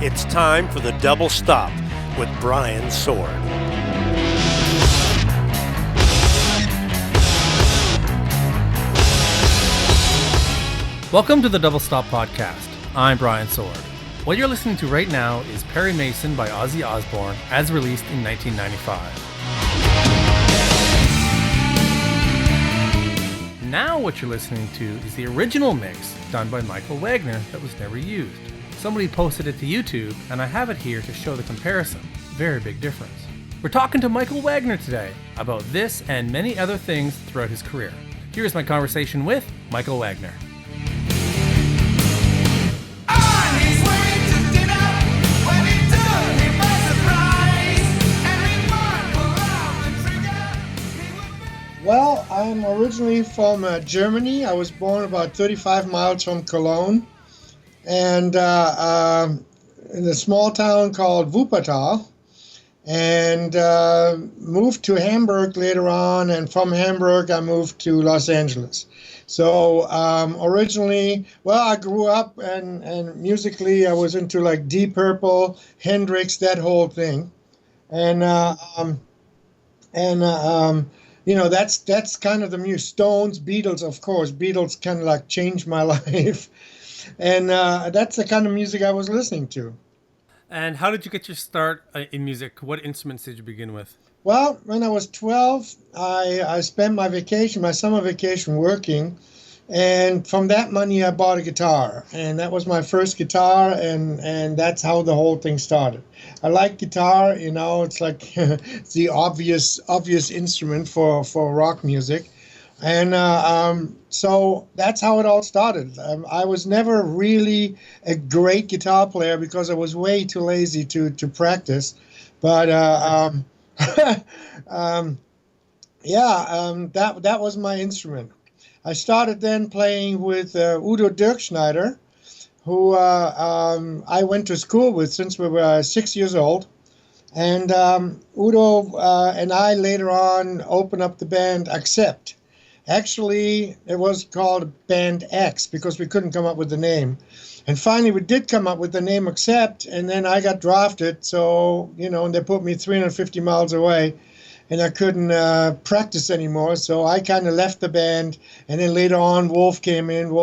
It's time for the Double Stop with Brian Sword. Welcome to the Double Stop Podcast. I'm Brian Sword. What you're listening to right now is Perry Mason by Ozzy Osbourne, as released in 1995. Now what you're listening to is the original mix done by Michael Wagener that was never used. Somebody posted it to YouTube, and I have it here to show the comparison. Very big difference. We're talking to Michael Wagener today about this and many other things throughout his career. Here's my conversation with Michael Wagener. Well, I'm originally from Germany. I was born about 35 miles from Cologne, and in a small town called Wuppertal, and moved to Hamburg later on, and from Hamburg I moved to Los Angeles. So originally, well, I grew up and musically I was into like Deep Purple, Hendrix, that whole thing, and you know, that's kind of the music. Stones, Beatles, of course. Beatles kind of like changed my life. And that's the kind of music I was listening to. And how did you get your start in music? What instruments did you begin with? Well, when I was 12, I spent my summer vacation working. And from that money, I bought a guitar. And that was my first guitar, and that's how the whole thing started. I like guitar, you know, it's like it's the obvious instrument for rock music. And so that's how it all started. I was never really a great guitar player because I was way too lazy to practice. But that was my instrument. I started then playing with Udo Dirkschneider, who I went to school with since we were 6 years old. And Udo and I later on opened up the band Accept. Actually, it was called Band X because we couldn't come up with the name. And finally, we did come up with the name Accept, and then I got drafted. So, you know, and they put me 350 miles away, and I couldn't practice anymore. So I kind of left the band, and then later on, Wolf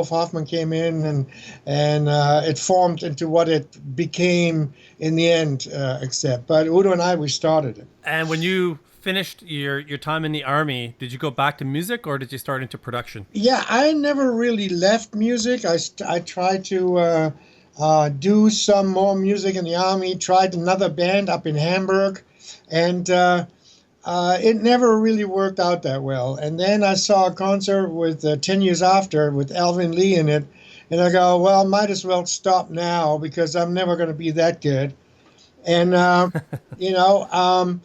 Hoffman came in, and it formed into what it became in the end, Accept. But Udo and I, we started it. And when you finished your time in the army, did you go back to music or did you start into production? Yeah, I never really left music. I tried to do some more music in the army, tried another band up in Hamburg, and it never really worked out that well. And then I saw a concert with 10 years after with Alvin Lee in it, and I go, well, might as well stop now because I'm never going to be that good. And, you know,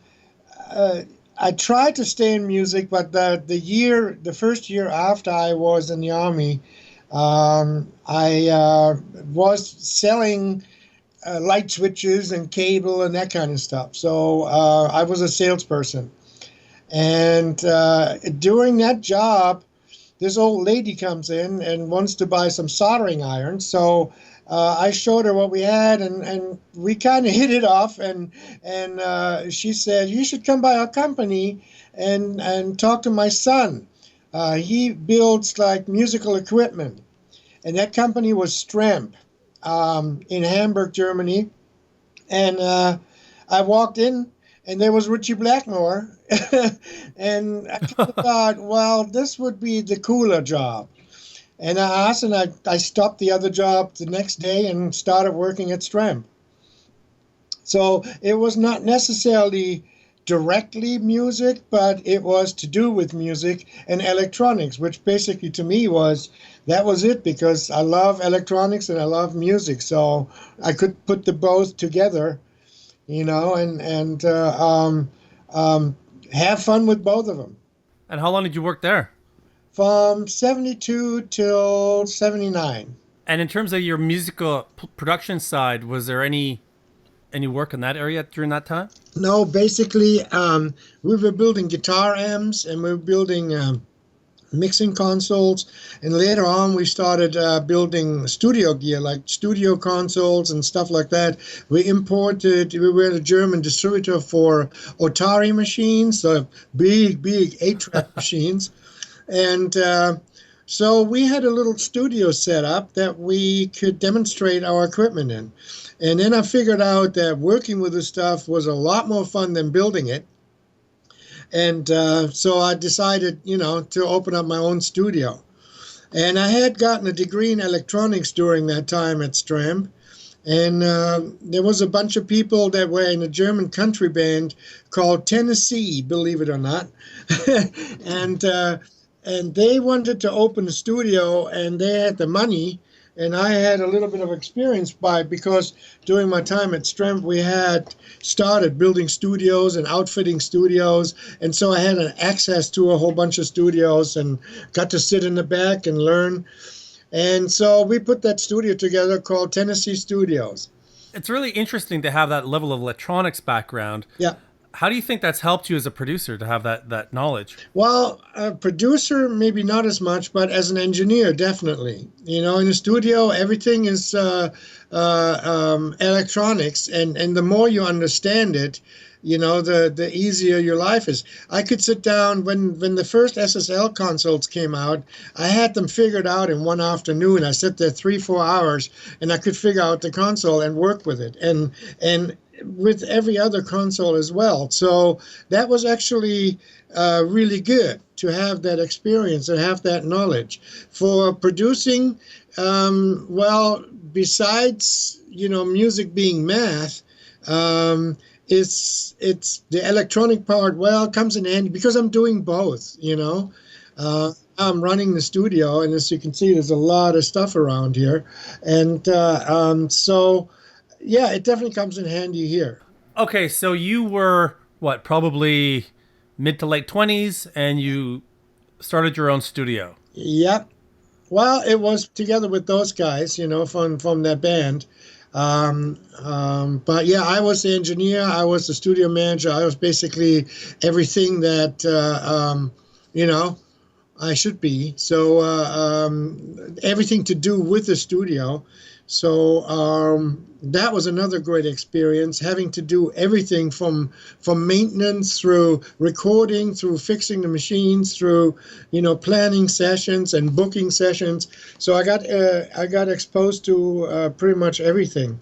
I tried to stay in music, but the first year after I was in the army, I was selling light switches and cable and that kind of stuff. So I was a salesperson. And during that job, this old lady comes in and wants to buy some soldering iron. So I showed her what we had, and we kind of hit it off. And she said, you should come by our company and talk to my son. He builds like musical equipment. And that company was Stramp in Hamburg, Germany. And I walked in, and there was Richie Blackmore. And I thought, well, this would be the cooler job. And I asked, and I stopped the other job the next day and started working at Stramp. So it was not necessarily directly music, but it was to do with music and electronics, which basically to me that was it, because I love electronics and I love music. So I could put the both together, you know, and have fun with both of them. And how long did you work there? From 72 till 79. And in terms of your musical production side, was there any work in that area during that time? No, basically, we were building guitar amps, and we were building mixing consoles, and later on we started building studio gear like studio consoles and stuff like that. We were a German distributor for Otari machines, so big 8-track machines, and so we had a little studio set up that we could demonstrate our equipment in. And then I figured out that working with this stuff was a lot more fun than building it. And so I decided, to open up my own studio. And I had gotten a degree in electronics during that time at Stramp. And there was a bunch of people that were in a German country band called Tennessee, believe it or not. And they wanted to open a studio, and they had the money. And I had a little bit of experience because during my time at Stramp, we had started building studios and outfitting studios. And so I had an access to a whole bunch of studios and got to sit in the back and learn. And so we put that studio together called Tennessee Studios. It's really interesting to have that level of electronics background. Yeah. How do you think that's helped you as a producer to have that knowledge? Well, a producer, maybe not as much, but as an engineer, definitely. In the studio, everything is electronics, and the more you understand it, the easier your life is. I could sit down when the first SSL consoles came out. I had them figured out in one afternoon. I sat there 3-4 hours, and I could figure out the console and work with it. And with every other console as well. So that was actually really good to have that experience and have that knowledge. For producing, besides, music being math, it's the electronic part, comes in handy because I'm doing both, I'm running the studio, and as you can see, there's a lot of stuff around here. And so... yeah, it definitely comes in handy here. Okay, so you were, probably mid to late 20s, and you started your own studio. Yep. Well, it was together with those guys, from that band. But yeah, I was the engineer. I was the studio manager. I was basically everything that, I should be. So everything to do with the studio. So that was another great experience, having to do everything from maintenance through recording, through fixing the machines, through planning sessions and booking sessions. So I got exposed to pretty much everything,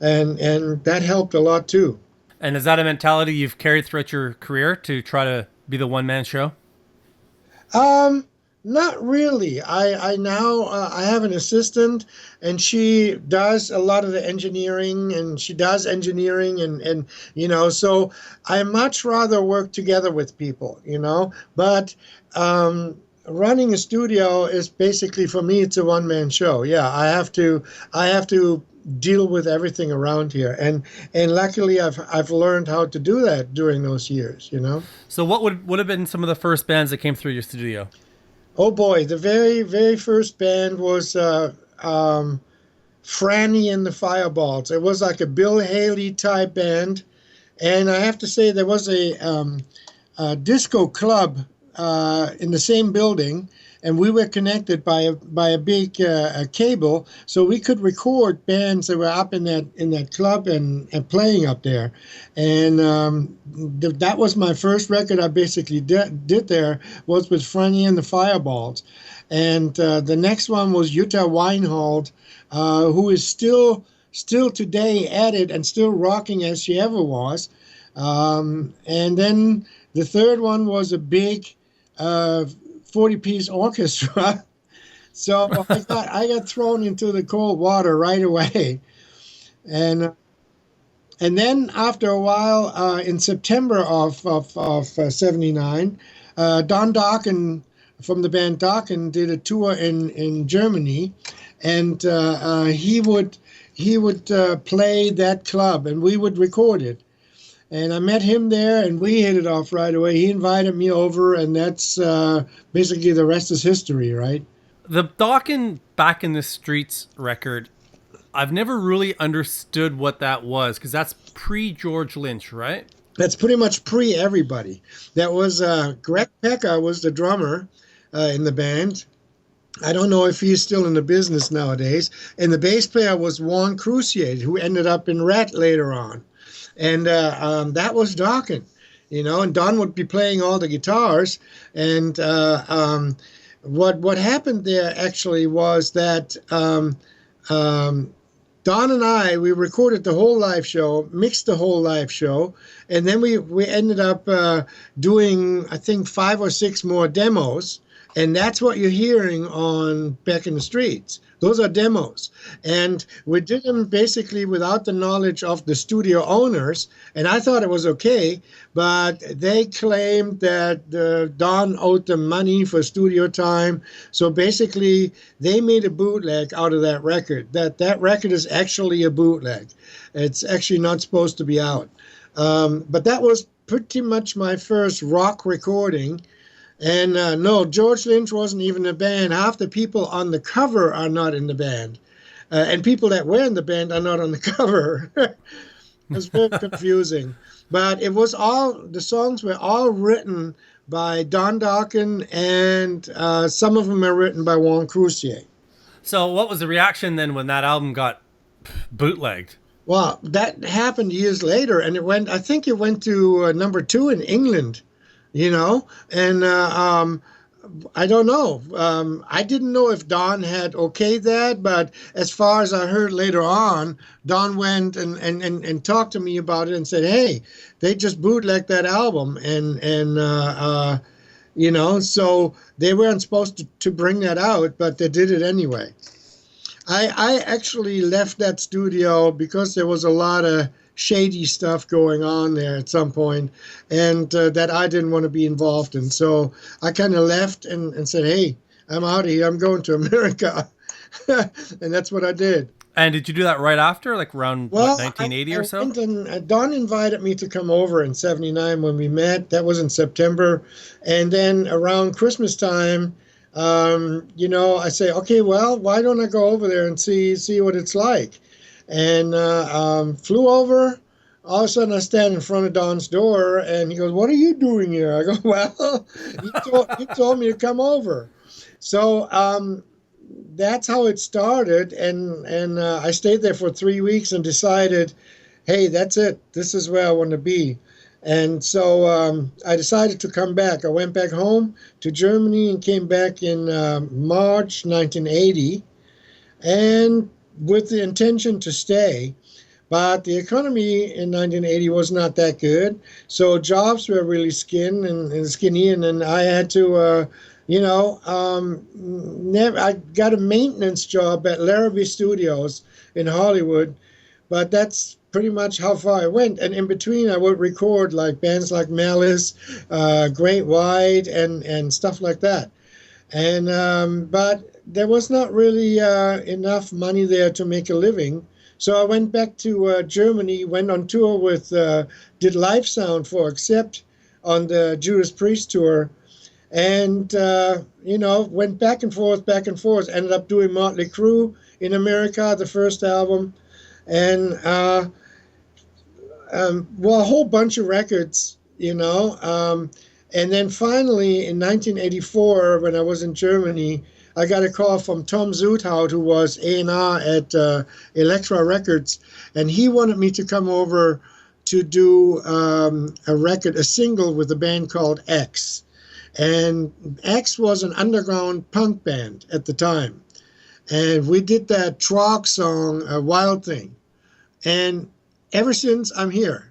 and that helped a lot too. And is that a mentality you've carried throughout your career to try to be the one-man show? Not really. I now I have an assistant, and she does a lot of the engineering, and so I much rather work together with people, but running a studio is basically, for me, it's a one-man show. Yeah, I have to deal with everything around here, and luckily I've learned how to do that during those years, So what would have been some of the first bands that came through your studio? Oh boy, the very, very first band was Franny and the Fireballs. It was like a Bill Haley type band, and I have to say there was a disco club in the same building, and we were connected by a big cable, so we could record bands that were up in that club and playing up there. And that was my first record I basically did there, was with Franny and the Fireballs. And the next one was Jutta Weinhold, who is still today at it and still rocking as she ever was. And then the third one was a big 40-piece orchestra. So I got thrown into the cold water right away. And then after a while, in September of 79, Don Dokken from the band Dokken did a tour in Germany, and he would play that club, and we would record it. And I met him there, and we hit it off right away. He invited me over, and that's basically the rest is history, right? The Dokken Back in the Streets record, I've never really understood what that was, because that's pre-George Lynch, right? That's pretty much pre-everybody. That was Greg Pecka was the drummer. in the band. I don't know if he's still in the business nowadays. And the bass player was Juan Crucier, who ended up in Rat later on. And that was Dokken, and Don would be playing all the guitars. And what happened there actually was that Don and we recorded the whole live show, mixed the whole live show, and then we ended up doing, I think, 5 or 6 more demos. And that's what you're hearing on Back in the Streets. Those are demos. And we did them basically without the knowledge of the studio owners. And I thought it was okay, but they claimed that Don owed them money for studio time. So basically, they made a bootleg out of that record. That record is actually a bootleg. It's actually not supposed to be out. But that was pretty much my first rock recording. And no, George Lynch wasn't even in the band. Half the people on the cover are not in the band. And people that were in the band are not on the cover. It was very confusing. But it was the songs were all written by Don Dokken, and some of them are written by Juan Crucier. So what was the reaction then when that album got bootlegged? Well, that happened years later, and I think it went to number 2 in England. And I don't know. I didn't know if Don had okayed that, but as far as I heard later on, Don went and talked to me about it and said, hey, they just bootlegged that album. So they weren't supposed to bring that out, but they did it anyway. I actually left that studio because there was a lot of shady stuff going on there at some point, and that I didn't want to be involved in. So I kind of left and said, hey, I'm out of here. I'm going to America. And that's what I did. And did you do that right after, like around 1980 or so? Don invited me to come over in 79 when we met. That was in September. And then around Christmas time, I say, okay, well, why don't I go over there and see what it's like? And flew over. All of a sudden, I stand in front of Don's door, and he goes, what are you doing here? I go, well, you told me to come over. So that's how it started, and I stayed there for 3 weeks and decided, hey, that's it. This is where I want to be. And so I decided to come back. I went back home to Germany and came back in March 1980, and with the intention to stay. But the economy in 1980 was not that good, so jobs were really skinny, and then I had to, I got a maintenance job at Larrabee Studios in Hollywood, but that's pretty much how far I went. And in between, I would record like bands like Malice, Great White, and stuff like that. And but there was not really enough money there to make a living. So I went back to Germany, went on tour with, did live sound for Accept on the Judas Priest tour, and, went back and forth, ended up doing Mötley Crüe in America, the first album, and, a whole bunch of records, and then finally in 1984, when I was in Germany, I got a call from Tom Zuthaut, who was A&R at Elektra Records, and he wanted me to come over to do a single with a band called X. And X was an underground punk band at the time. And we did that Trog song, Wild Thing. And ever since, I'm here.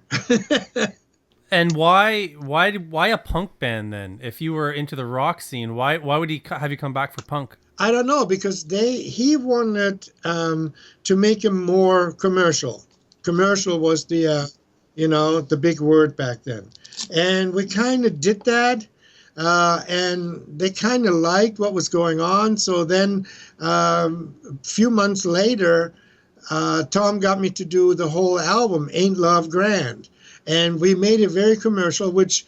And why a punk band then? If you were into the rock scene, why would he have you come back for punk? I don't know, because he wanted to make him more commercial. Commercial was the big word back then, and we kind of did that, and they kind of liked what was going on. So then, a few months later, Tom got me to do the whole album, Ain't Love Grand. And we made it very commercial, which,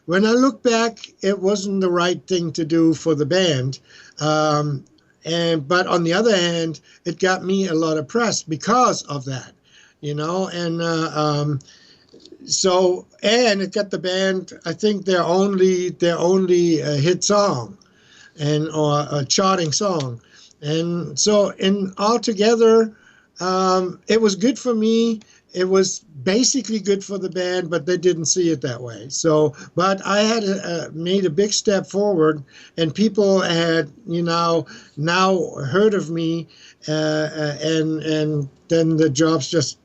when I look back, it wasn't the right thing to do for the band. But on the other hand, it got me a lot of press because of that, And it got the band, I think, their only hit song. and or a charting song. And so in altogether, it was good for me. It was basically good for the band, but they didn't see it that way. So, but I had made a big step forward, and people had, now heard of me, and then the jobs just,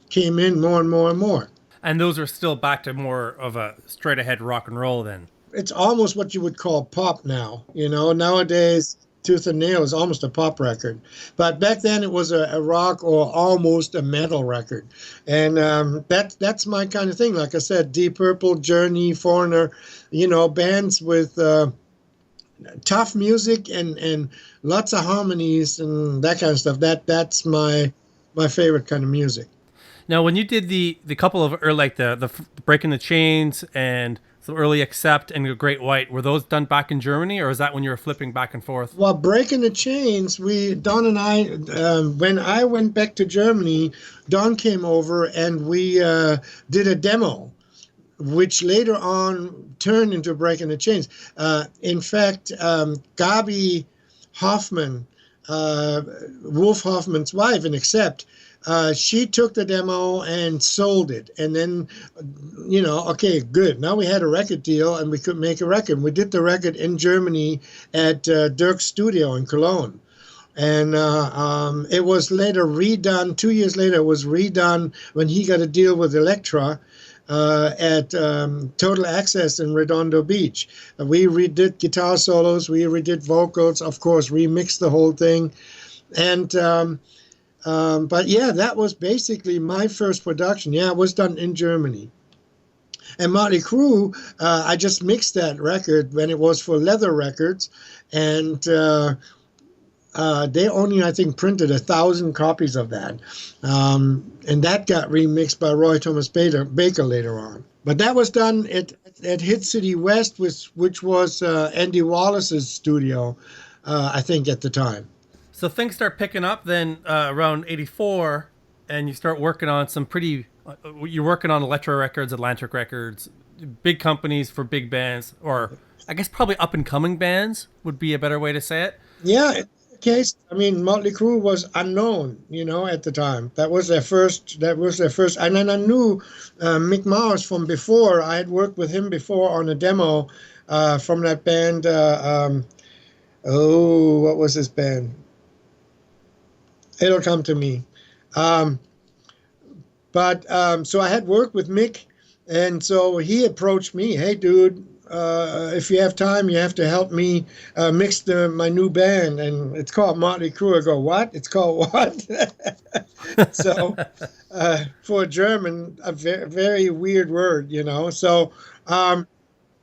came in more and more and more. And those are still back to more of a straight ahead rock and roll then. It's almost what you would call pop now. Nowadays, Tooth and Nail is almost a pop record, but back then it was a rock or almost a metal record, and that's my kind of thing. Like I said, Deep Purple, Journey, Foreigner, bands with tough music and lots of harmonies and that kind of stuff. That's my favorite kind of music. Now, when you did the couple of, or like the Breaking the Chains and the early Accept and the Great White, were those done back in Germany, or is that when you were flipping back and forth? Well, Breaking the Chains, Don and I, when I went back to Germany, Don came over and we did a demo, which later on turned into Breaking the Chains. In fact, Gabi Hoffman, Wolf Hoffman's wife in Accept, she took the demo and sold it. And then, okay, good. Now we had a record deal and we could make a record. We did the record in Germany at Dirk's studio in Cologne. And it was later redone. 2 years later, it was redone when he got a deal with Elektra at Total Access in Redondo Beach. We redid guitar solos. We redid vocals, of course, remixed the whole thing. And but yeah, that was basically my first production. Yeah, it was done in Germany. And Mötley Crüe, I just mixed that record when it was for Leather Records, and they only, I think, printed 1,000 copies of that, and that got remixed by Roy Thomas Baker later on. But that was done at Hit City West, which was Andy Wallace's studio, I think, at the time. So things start picking up then around 84, and you start working on some pretty, you're working on Elektra Records, Atlantic Records, big companies for big bands, or I guess probably up-and-coming bands would be a better way to say it. Yeah, in the case, I mean, Mötley Crüe was unknown, at the time. That was their first, and then I knew Mick Mars from before. I had worked with him before on a demo from that band, what was his band? It'll come to me. So I had worked with Mick, and so he approached me. Hey, dude, if you have time, you have to help me mix my new band, and it's called Mötley Crüe. I go, what? It's called what? So for a German, a very weird word, So, and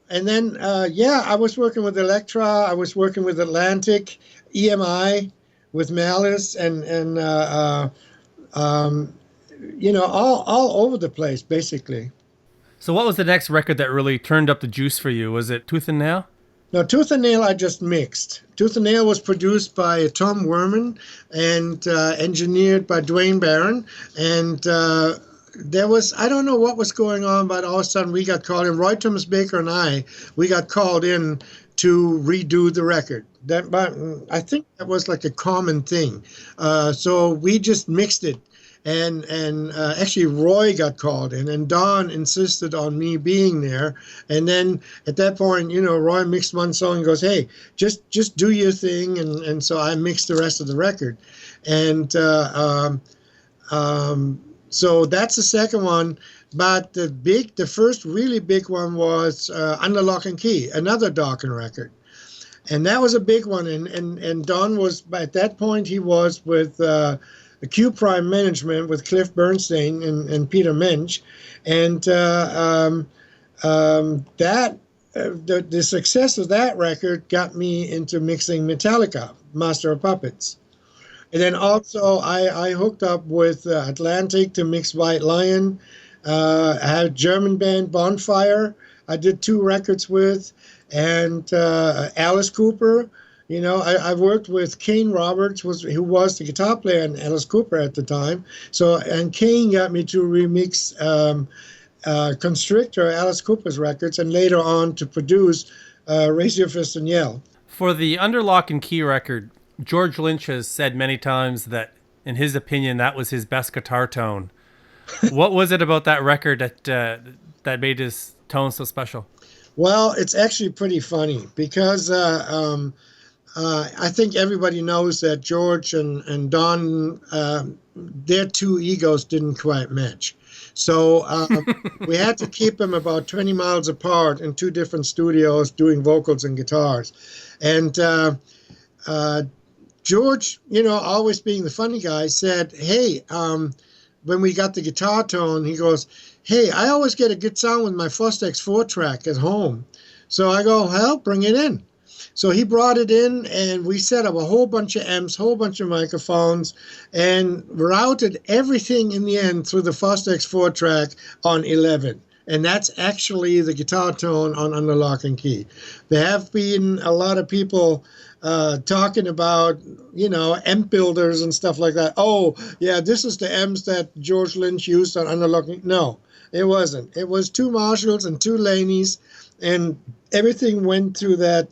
then, I was working with Elektra. I was working with Atlantic, EMI, with Malice, and all over the place, basically. So what was the next record that really turned up the juice for you? Was it Tooth and Nail? No, Tooth and Nail I just mixed. Tooth and Nail was produced by Tom Werman and engineered by Dwayne Barron. And there was, I don't know what was going on, but all of a sudden we got called in. Roy Thomas Baker and we got called in to redo the record. But I think that was like a common thing. So we just mixed it. And actually Roy got called in, and Don insisted on me being there. And then at that point, Roy mixed one song and goes, hey, just do your thing. And so I mixed the rest of the record. And so that's the second one. But the first really big one was Under Lock and Key, another Dokken record. And that was a big one. And Don was, at that point, he was with the Q Prime Management with Cliff Bernstein and Peter Mensch. And the success of that record got me into mixing Metallica, Master of Puppets. And then also I hooked up with Atlantic to mix White Lion. I had a German band, Bonfire, I did 2 records with, and Alice Cooper. I worked with Kane Roberts, who was the guitar player in Alice Cooper at the time. And Kane got me to remix Constrictor, Alice Cooper's records, and later on to produce Raise Your Fist and Yell. For the Under Lock and Key record, George Lynch has said many times that, in his opinion, that was his best guitar tone. What was it about that record that made his tone so special? Well, it's actually pretty funny because I think everybody knows that George and Don, their two egos didn't quite match. So we had to keep them about 20 miles apart in two different studios doing vocals and guitars. And George, always being the funny guy, said, hey, when we got the guitar tone, he goes, hey, I always get a good sound with my Fostex 4-track at home. So I go, well, bring it in. So he brought it in, and we set up a whole bunch of amps, whole bunch of microphones, and routed everything in the end through the Fostex 4-track on 11. And that's actually the guitar tone on Under Lock and Key. There have been a lot of people talking about, amp builders and stuff like that. Oh, yeah, this is the amps that George Lynch used on Under Lock and Key. No, it wasn't. It was two Marshalls and two Laneys, and everything went through that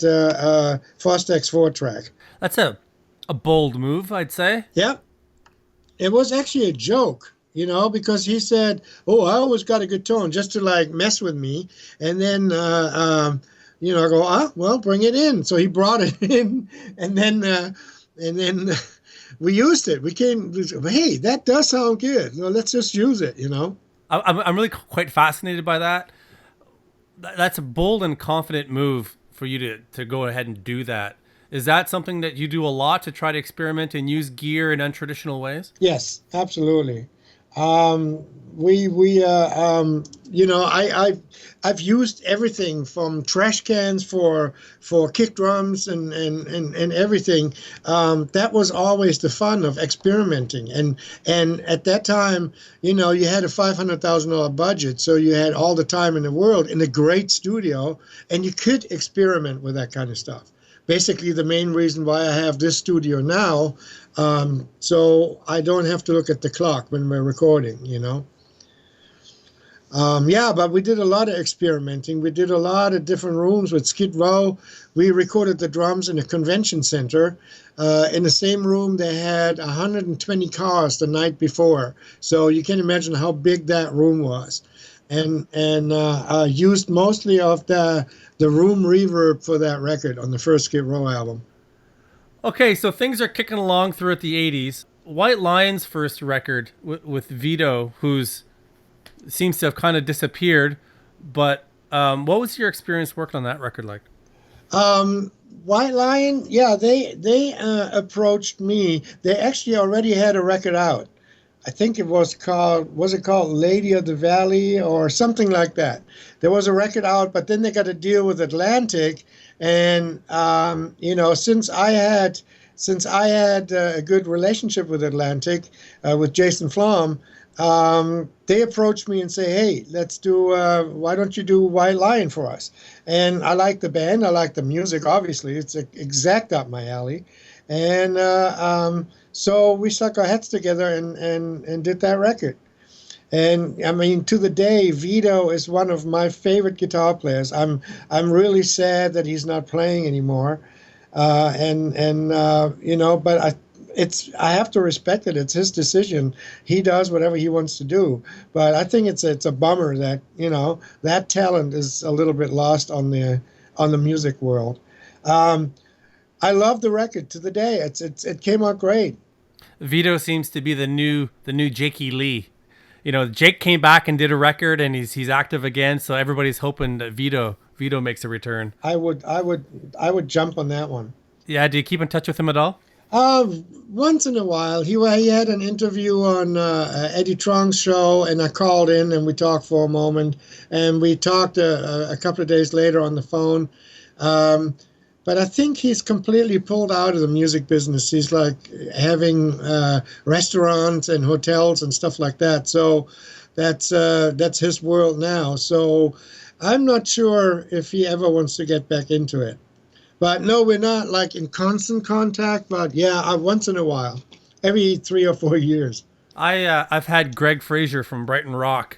Fostex 4-track. That's a bold move, I'd say. Yeah. It was actually a joke, because he said, oh, I always got a good tone, just to like mess with me. And then, I go, well, bring it in. So he brought it in, and then we used it. We came, hey, that does sound good. Well, let's just use it, I'm really quite fascinated by that. That's a bold and confident move for you to go ahead and do that. Is that something that you do a lot, to try to experiment and use gear in untraditional ways? Yes, absolutely. I've used everything from trash cans for kick drums and everything. That was always the fun of experimenting. And at that time, you had a $500,000 budget, so you had all the time in the world in a great studio, and you could experiment with that kind of stuff. Basically, the main reason why I have this studio now, so I don't have to look at the clock when we're recording, but we did a lot of experimenting. We did a lot of different rooms with Skid Row. We recorded the drums in a convention center. In the same room, they had 120 cars the night before. So you can imagine how big that room was. And used mostly of the room reverb for that record on the first Skid Row album. Okay, so things are kicking along throughout the 80s. White Lion's first record with Vito, who's seems to have kind of disappeared, but what was your experience working on that record like? White Lion, yeah, they approached me. They actually already had a record out. I think it was called Lady of the Valley or something like that. There was a record out, but then they got a deal with Atlantic, and since I had a good relationship with Atlantic, with Jason Flom, they approached me and say, hey, let's do, why don't you do White Lion for us? And I like the band. I like the music, obviously. It's exact up my alley. And so we stuck our heads together and did that record. And I mean, to the day, Vito is one of my favorite guitar players. I'm really sad that he's not playing anymore. But I have to respect it. It's his decision. He does whatever he wants to do. But I think it's a bummer that that talent is a little bit lost on the music world. I love the record to the day. It came out great. Vito seems to be the new Jakey Lee. Jake came back and did a record, and he's active again. So everybody's hoping that Vito makes a return. I would jump on that one. Yeah. Do you keep in touch with him at all? Once in a while. He had an interview on Eddie Trong's show, and I called in and we talked for a moment, and we talked a couple of days later on the phone. But I think he's completely pulled out of the music business. He's like having restaurants and hotels and stuff like that. So that's his world now. So I'm not sure if he ever wants to get back into it. But no, we're not like in constant contact. But yeah, once in a while, every 3 or 4 years. I've had Greg Frazier from Brighton Rock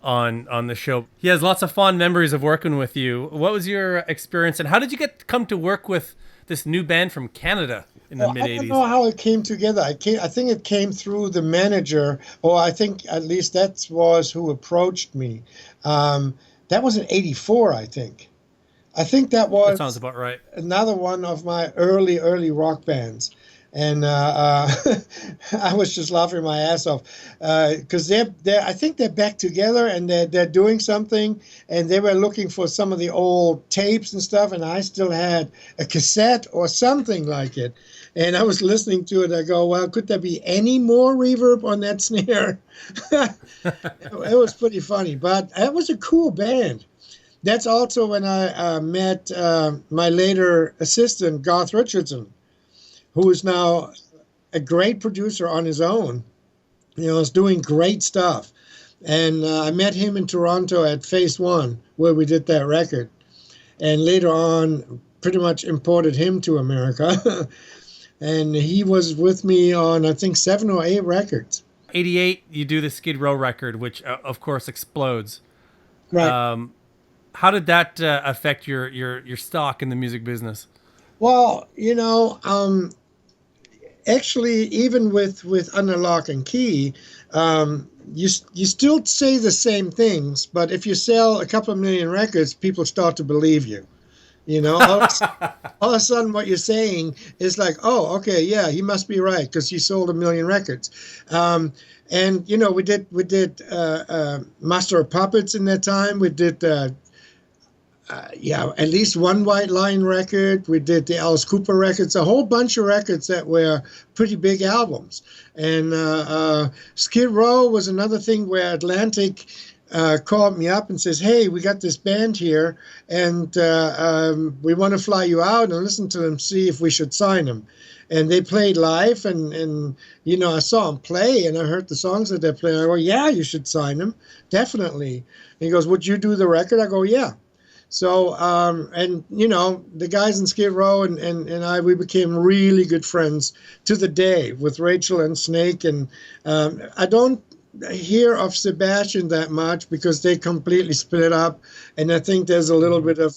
on the show. He has lots of fond memories of working with you. What was your experience, and how did you come to work with this new band from Canada in the Well, mid I don't know '80s. how it came together. I think it came through the manager, or I think at least that was who approached me. That was in '84, I think. I think that That sounds was about right. another one of my early rock bands. And I was just laughing my ass off because I think they're back together and they're doing something, and they were looking for some of the old tapes and stuff, and I still had a cassette or something like it, and I was listening to it. I go, well, could there be any more reverb on that snare? It was pretty funny, but it was a cool band. That's also when I met my later assistant, Garth Richardson, who is now a great producer on his own. Is doing great stuff. And I met him in Toronto at Phase One, where we did that record. And later on, pretty much imported him to America. And he was with me on, I think, 7 or 8 records. '88, you do the Skid Row record, which of course explodes. Right. How did that affect your stock in the music business? Well, actually, even with Under Lock and Key, you still say the same things, but if you sell a couple of million records, people start to believe you. All of a sudden, what you're saying is like, oh, okay, yeah, he must be right because he sold 1 million records. And we did Master of Puppets in that time. We did at least one White Line record. We did the Alice Cooper records, a whole bunch of records that were pretty big albums. And Skid Row was another thing where Atlantic called me up and says, hey, we got this band here, and we want to fly you out and listen to them, see if we should sign them. And they played live, and I saw them play, and I heard the songs that they played. I go, yeah, you should sign them, definitely. And he goes, would you do the record? I go, yeah. So, the guys in Skid Row and I, we became really good friends to the day with Rachel and Snake. And I don't hear of Sebastian that much because they completely split up. And I think there's a little bit of,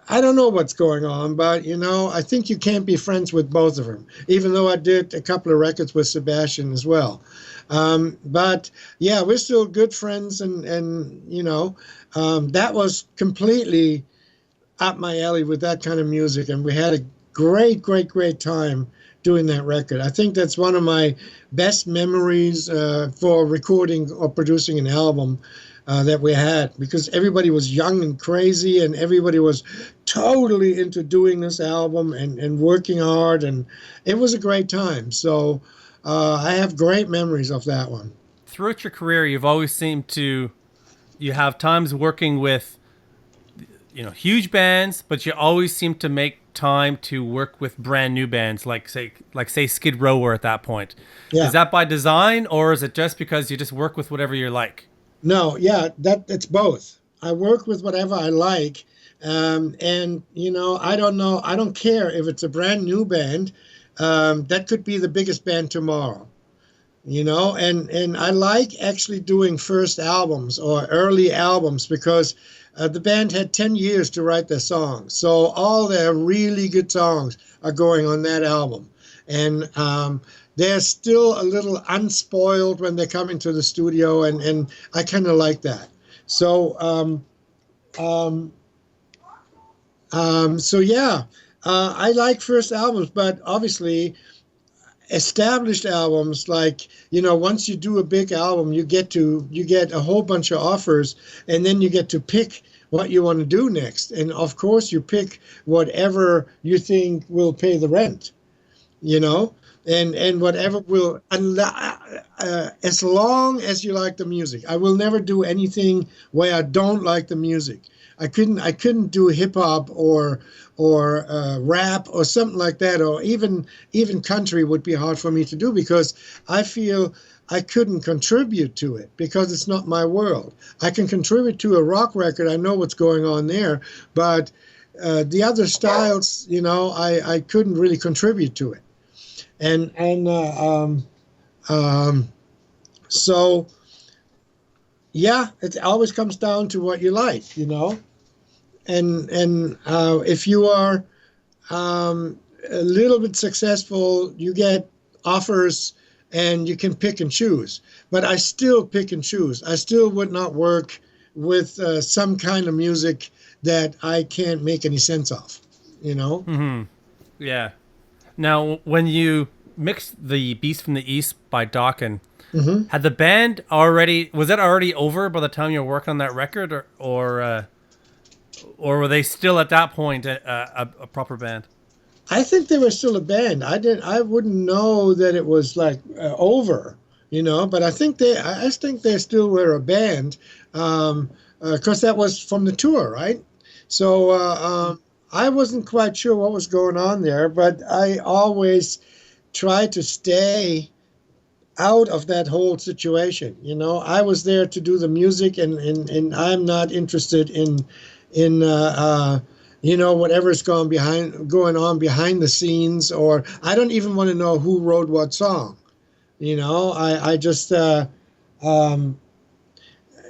I don't know what's going on, but, I think you can't be friends with both of them, even though I did a couple of records with Sebastian as well. But yeah, we're still good friends, and that was completely up my alley with that kind of music, and we had a great time doing that record. I think that's one of my best memories for recording or producing an album that we had, because everybody was young and crazy, and everybody was totally into doing this album and working hard, and it was a great time. So I have great memories of that one. Throughout your career, you've always seemed to, you have times working with, huge bands, but you always seem to make time to work with brand new bands, like say Skid Row were at that point. Yeah. Is that by design, or is it just because you just work with whatever you like? No, yeah, it's both. I work with whatever I like, and I don't know. I don't care if it's a brand new band. That could be the biggest band tomorrow, and I like actually doing first albums or early albums because the band had 10 years to write their songs. So all their really good songs are going on that album. And they're still a little unspoiled when they come into the studio, and I kind of like that. So, I like first albums, but obviously established albums, like once you do a big album, you get a whole bunch of offers, and then you get to pick what you want to do next. And of course, you pick whatever you think will pay the rent, and whatever will, as long as you like the music. I will never do anything where I don't like the music. I couldn't do hip hop or rap or something like that, or even country would be hard for me to do, because I feel I couldn't contribute to it because it's not my world. I can contribute to a rock record. I know what's going on there, but the other styles, I couldn't really contribute to it. So yeah, it always comes down to what you like, if you are a little bit successful, you get offers and you can pick and choose. But I still pick and choose. I still would not work with some kind of music that I can't make any sense of, you know? Yeah. Now, when you mixed the Beast from the East by Dokken, had the band already, was that already over by the time you were working on that record, or were they still at that point a proper band? I think they were still a band. I wouldn't know that it was like over, you know. But I think they still were a band, because that was from the tour, right? So I wasn't quite sure what was going on there, but I always tried to stay out of that whole situation. You know, I was there to do the music, and I'm not interested in you know, whatever's going on behind the scenes, or I don't even want to know who wrote what song. You know, I just want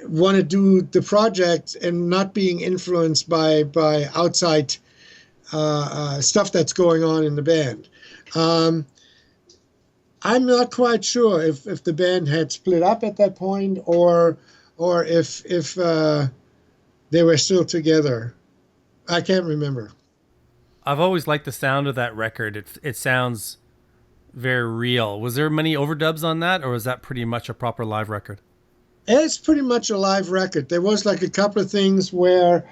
to do the project and not being influenced by outside stuff that's going on in the band. I'm not quite sure if the band had split up at that point, or if they were still together. I can't remember. I've always liked the sound of that record. It sounds very real. Was there many overdubs on that, or was that pretty much a proper live record? It's pretty much a live record. There was like a couple of things where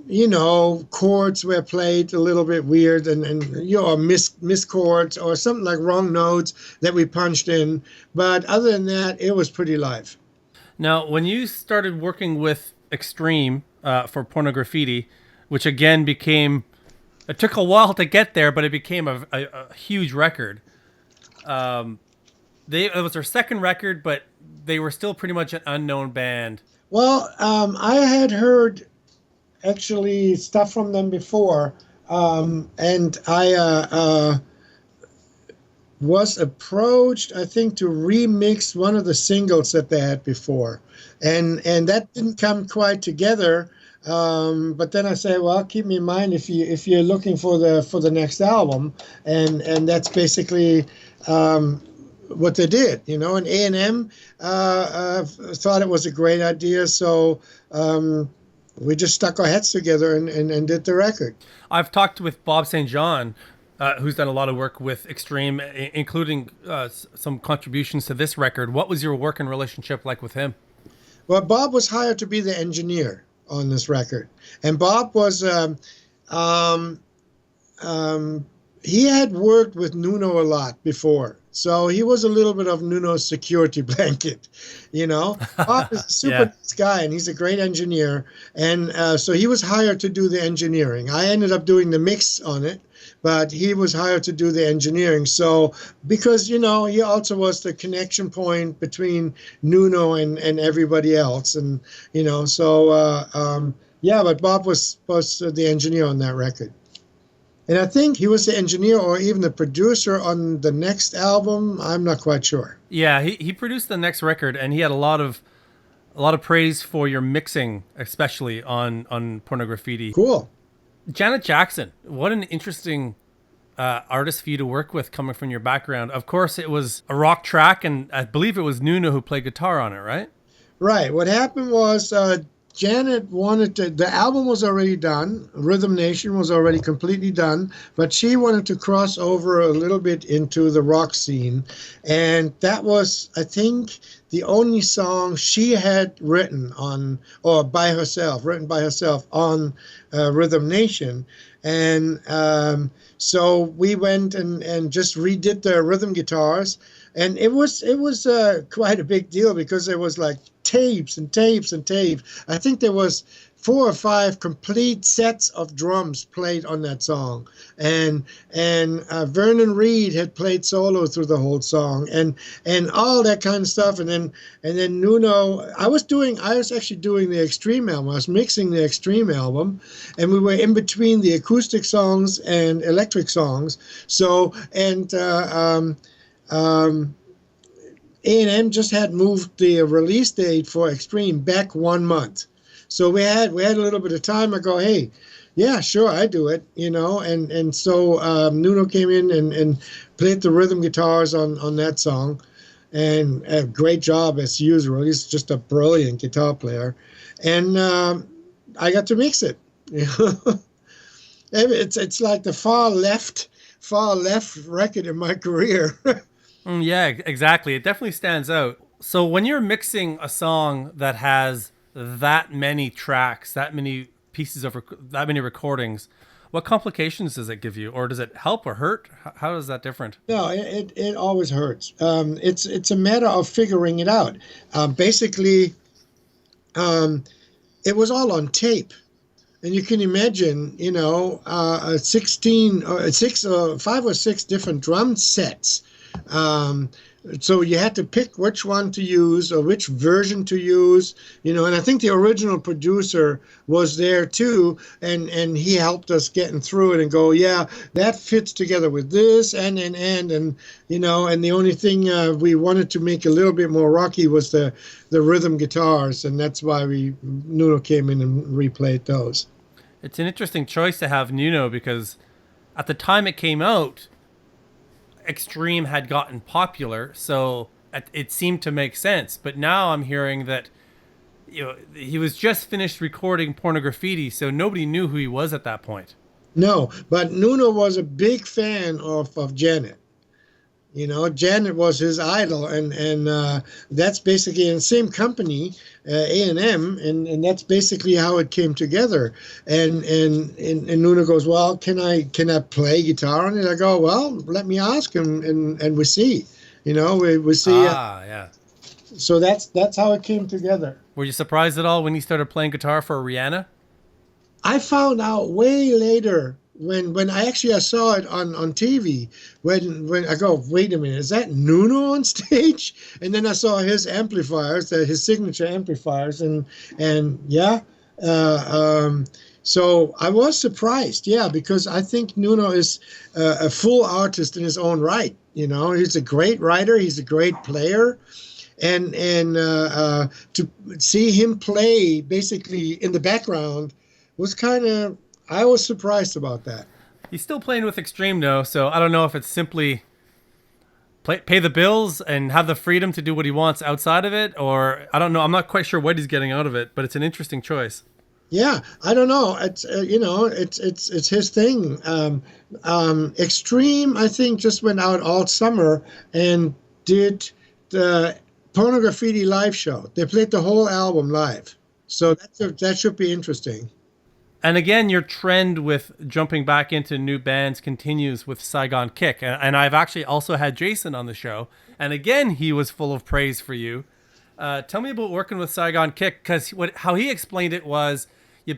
you know, chords were played a little bit weird, and you know, miss chords or something, like wrong notes that we punched in. But other than that, it was pretty live. Now, when you started working with Extreme for Pornografitti, which again became, it took a while to get there, but it became a huge record. It was their second record, but they were still pretty much an unknown band. Well, I had heard actually stuff from them before, and I was approached, I think, to remix one of the singles that they had before, and that didn't come quite together. But then I say, well, keep me in mind if you're looking for the next album, and that's basically what they did, you know. And A&M thought it was a great idea, so we just stuck our heads together and did the record. I've talked with Bob St. John, who's done a lot of work with Extreme, including some contributions to this record. What was your working relationship like with him? Well, Bob was hired to be the engineer on this record, and Bob was he had worked with Nuno a lot before, so he was a little bit of Nuno's security blanket, you know. Bob is a super nice guy, and he's a great engineer, and so he was hired to do the engineering. I ended up doing the mix on it, but he was hired to do the engineering. So because, you know, he also was the connection point between Nuno and everybody else, and you know, so yeah. But Bob was the engineer on that record. And I think he was the engineer or even the producer on the next album. I'm not quite sure. Yeah, he produced the next record, and he had a lot of praise for your mixing, especially on Pornografitti. Cool. Janet Jackson, what an interesting artist for you to work with, coming from your background. Of course, it was a rock track, and I believe it was Nuno who played guitar on it, right? Right. What happened was Janet wanted to, the album was already done, Rhythm Nation was already completely done, but she wanted to cross over a little bit into the rock scene. And that was, I think, the only song she had written on, or by herself, written by herself on Rhythm Nation. And so we went and just redid the rhythm guitars. And it was quite a big deal because there was like tapes and tapes and tapes. I think there was 4 or 5 complete sets of drums played on that song, and Vernon Reid had played solo through the whole song, and all that kind of stuff. And then Nuno, I was actually doing the Extreme album. I was mixing the Extreme album, and we were in between the acoustic songs and electric songs. So A&M just had moved the release date for Extreme back 1 month. So we had a little bit of time. I go, hey, yeah, sure, I do it, and so Nuno came in and played the rhythm guitars on that song, and a great job as usual. He's just a brilliant guitar player, and I got to mix it. It's like the far left record in my career. Yeah, exactly. It definitely stands out. So when you're mixing a song that has that many tracks, that many pieces of that many recordings, what complications does it give you, or does it help or hurt? How is that different? No, it always hurts. It's a matter of figuring it out. Basically, it was all on tape. And you can imagine, 16 or 5 or 6 different drum sets. So you had to pick which one to use or which version to use, and I think the original producer was there too, and he helped us getting through it and go, yeah, that fits together with this and and the only thing we wanted to make a little bit more rocky was the rhythm guitars, and that's why Nuno came in and replayed those. It's an interesting choice to have Nuno because at the time it came out, Extreme had gotten popular, so it seemed to make sense. But now I'm hearing that he was just finished recording Pornografitti, so nobody knew who he was at that point. No, but Nuno was a big fan of Janet. Janet was his idol, and that's basically in the same company, A&M, and that's basically how it came together. And Nuno goes, well, can I play guitar on it? I go, well, let me ask him, and we see, we see. Yeah. So that's how it came together. Were you surprised at all when he started playing guitar for Rihanna? I found out way later. When I saw it on TV, when I go, wait a minute, is that Nuno on stage? And then I saw his amplifiers, his signature amplifiers, and yeah, so I was surprised, yeah, because I think Nuno is a full artist in his own right. He's a great writer, he's a great player, and to see him play basically in the background was I was surprised about that. He's still playing with Extreme though, so I don't know if it's simply pay the bills and have the freedom to do what he wants outside of it, or I don't know. I'm not quite sure what he's getting out of it, but it's an interesting choice. Yeah, I don't know. It's it's his thing. Extreme, I think, just went out all summer and did the Pornografitti live show. They played the whole album live, so that should be interesting. And again, your trend with jumping back into new bands continues with Saigon Kick. And I've actually also had Jason on the show. And again, he was full of praise for you. Tell me about working with Saigon Kick, because how he explained it was you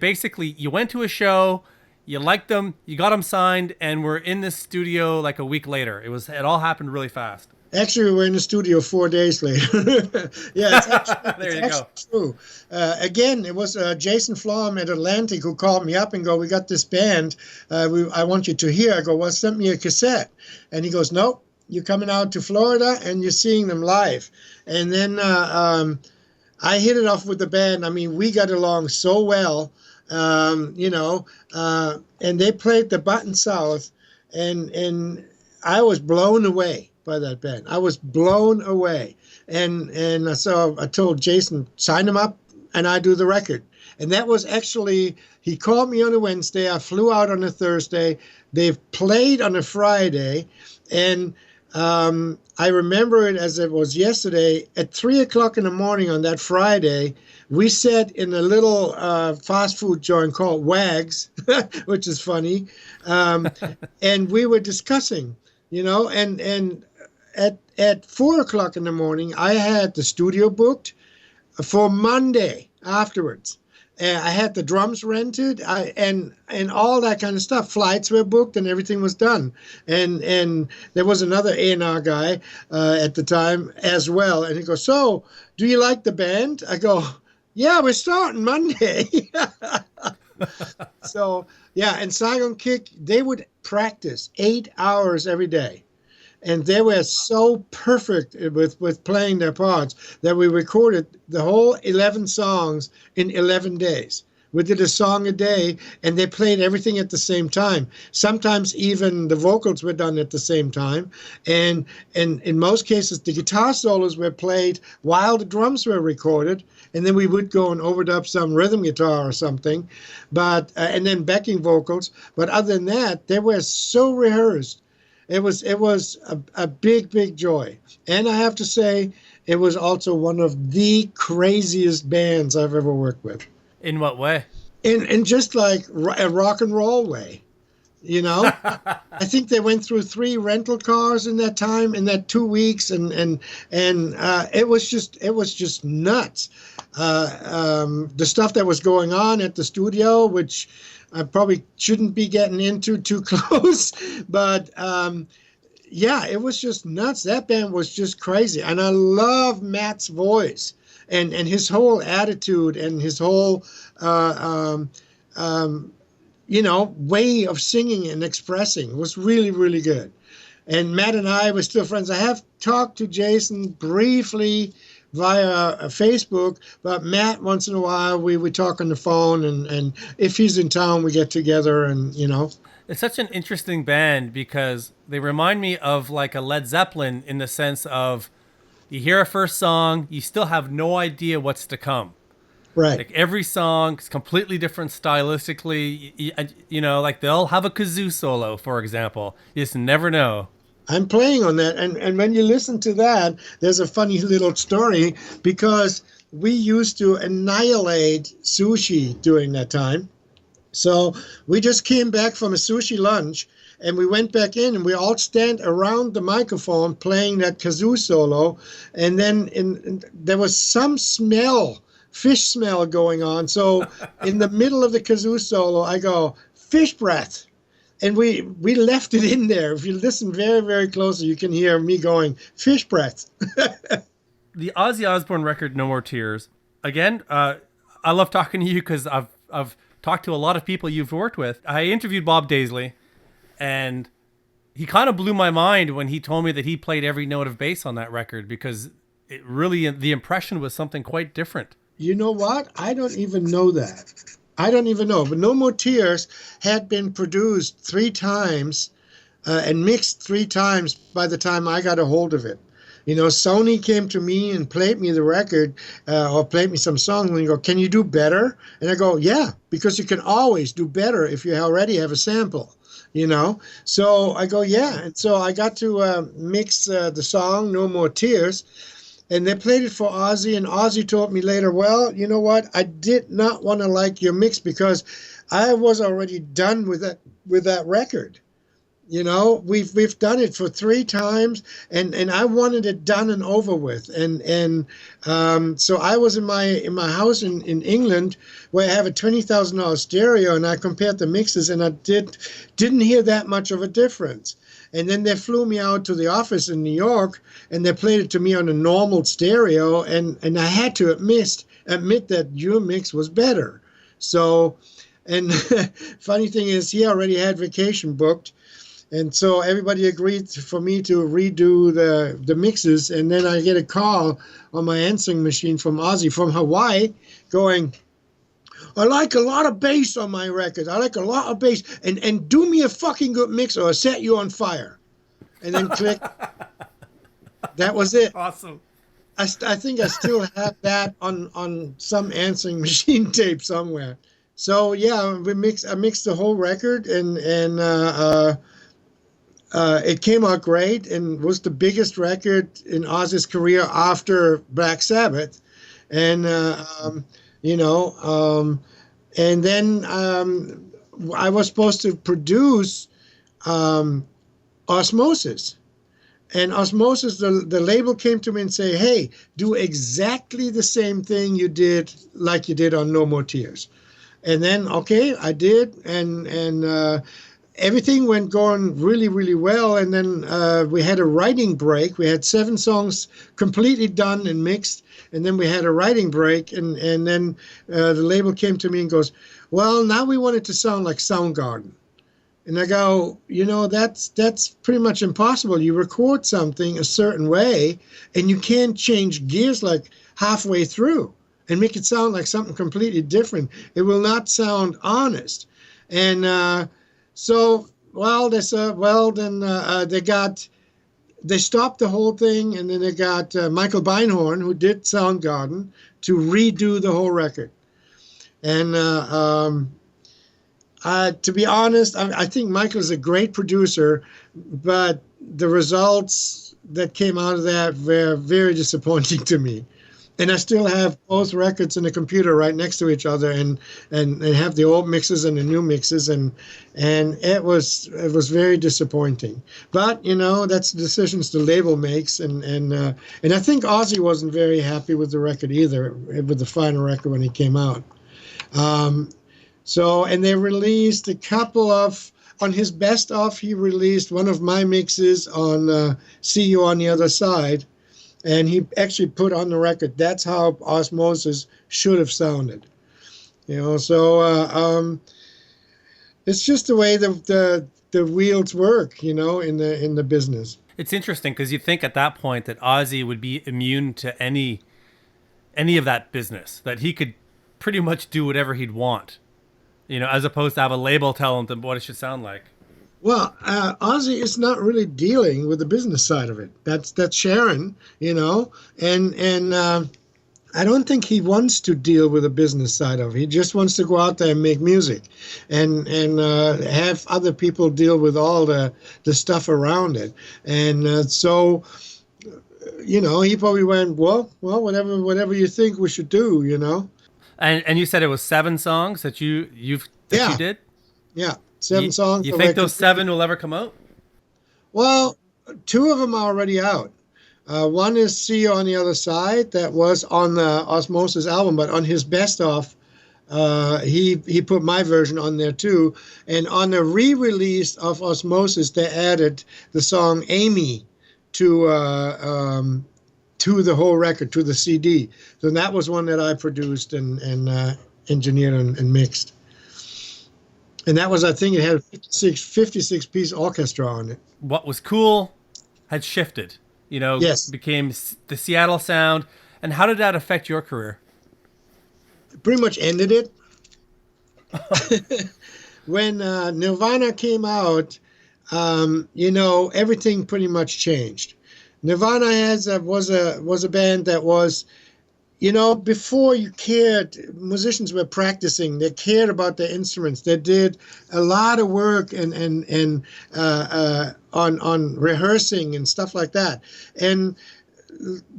went to a show, you liked them, you got them signed, and were in the studio like a week later. It all happened really fast. Actually, we were in the studio 4 days later. Yeah, it's actually true. Again, it was Jason Flom at Atlantic who called me up and go, we got this band I want you to hear. I go, well, send me a cassette. And he goes, nope, you're coming out to Florida and you're seeing them live. And then I hit it off with the band. I mean, we got along so well, and they played the Button South, and I was blown away by that band. I was blown away. And so I told Jason, sign him up and I do the record. And that was actually, he called me on a Wednesday. I flew out on a Thursday. They've played on a Friday. And I remember it as it was yesterday. At 3 o'clock in the morning on that Friday, we sat in a little fast food joint called Wags, which is funny. And we were discussing, and at 4 o'clock in the morning, I had the studio booked for Monday afterwards. I had the drums rented, and all that kind of stuff. Flights were booked, and everything was done. And there was another A&R guy at the time as well. And he goes, so, do you like the band? I go, yeah, we're starting Monday. So, yeah, and Saigon Kick, they would practice 8 hours every day. And they were so perfect with playing their parts that we recorded the whole 11 songs in 11 days. We did a song a day, and they played everything at the same time. Sometimes even the vocals were done at the same time. And in most cases, the guitar solos were played while the drums were recorded. And then we would go and overdub some rhythm guitar or something, but and then backing vocals. But other than that, they were so rehearsed. It was a big joy. And I have to say, it was also one of the craziest bands I've ever worked with. In what way? In just like a rock and roll way, you know. I think they went through 3 rental cars in that time, in that 2 weeks, and it was just nuts. The stuff that was going on at the studio, which I probably shouldn't be getting into too close, but yeah, it was just nuts. That band was just crazy, and I love Matt's voice. And his whole attitude and his whole, way of singing and expressing was really, really good. And Matt and I were still friends. I have talked to Jason briefly via Facebook, but Matt, once in a while, we talk on the phone. And if he's in town, we get together and, It's such an interesting band because they remind me of like a Led Zeppelin in the sense of, you hear a first song, you still have no idea what's to come. Right. Like every song is completely different stylistically. Like they'll have a kazoo solo, for example. You just never know. I'm playing on that. And when you listen to that, there's a funny little story because we used to annihilate sushi during that time. So we just came back from a sushi lunch. And we went back in, and we all stand around the microphone playing that kazoo solo. And then there was some fish smell going on. So in the middle of the kazoo solo, I go, fish breath. And we left it in there. If you listen very, very closely, you can hear me going, fish breath. The Ozzy Osbourne record, No More Tears. Again, I love talking to you because I've talked to a lot of people you've worked with. I interviewed Bob Daisley. And he kind of blew my mind when he told me that he played every note of bass on that record because it really, the impression was something quite different. You know what? I don't even know that. I don't even know. But No More Tears had been produced 3 times and mixed 3 times by the time I got a hold of it. Sony came to me and played me the record or played me some songs and they go, can you do better? And I go, yeah, because you can always do better if you already have a sample. So I go, yeah. And so I got to mix the song, No More Tears, and they played it for Ozzy. And Ozzy told me later, well, you know what? I did not want to like your mix because I was already done with that record. We've done it for 3 times, and I wanted it done and over with. And so I was in my house in England where I have a $20,000 stereo, and I compared the mixes, and I didn't hear that much of a difference. And then they flew me out to the office in New York, and they played it to me on a normal stereo, and I had to admit that your mix was better. So, and funny thing is, he already had vacation booked. And so everybody agreed for me to redo the mixes. And then I get a call on my answering machine from Ozzy from Hawaii going, I like a lot of bass on my record. I like a lot of bass. And do me a fucking good mix or I'll set you on fire. And then click. That was it. Awesome. I think I still have that on some answering machine tape somewhere. So, yeah, I mixed the whole record and it came out great and was the biggest record in Ozzy's career after Black Sabbath. And, and then I was supposed to produce Osmosis. And Osmosis, the label came to me and say, hey, do exactly the same thing you did like you did on No More Tears. And then, okay, I did. And everything went going really, really well. And then we had a writing break. We had 7 songs completely done and mixed. And then we had a writing break. And then the label came to me and goes, well, now we want it to sound like Soundgarden. And I go, that's pretty much impossible. You record something a certain way, and you can't change gears like halfway through and make it sound like something completely different. It will not sound honest. And so, well, they said, well, then they stopped the whole thing, and then they got Michael Beinhorn, who did Soundgarden, to redo the whole record. And to be honest, I think Michael is a great producer, but the results that came out of that were very disappointing to me. And I still have both records in the computer right next to each other, and have the old mixes and the new mixes, and it was very disappointing. But that's the decisions the label makes, and I think Ozzy wasn't very happy with the record either, with the final record when it came out. So, and they released a couple of, on his best of, he released one of my mixes on See You on the Other Side. And he actually put on the record, that's how Ozzmosis should have sounded. So it's just the way the wheels work, in the business. It's interesting because you think at that point that Ozzy would be immune to any of that business, that he could pretty much do whatever he'd want, as opposed to have a label tell him what it should sound like. Well, Ozzy is not really dealing with the business side of it. That's Sharon, and I don't think he wants to deal with the business side of it. He just wants to go out there and make music, and have other people deal with all the stuff around it. And so, he probably went, well, whatever you think we should do, And you said it was 7 songs that you did? Yeah. 7 songs. You think those 7 will ever come out? Well, 2 of them are already out. One is See You on the Other Side. That was on the Osmosis album, but on his best of, he put my version on there too. And on the re-release of Osmosis, they added the song Amy to the whole record, to the CD. So that was one that I produced and engineered and mixed. And that was, I think, it had a 56-piece orchestra on it. What was cool had shifted, Yes. Became the Seattle sound. And how did that affect your career? It pretty much ended it. When Nirvana came out, everything pretty much changed. Nirvana was a band that was, before you cared, musicians were practicing. They cared about their instruments. They did a lot of work and on rehearsing and stuff like that. And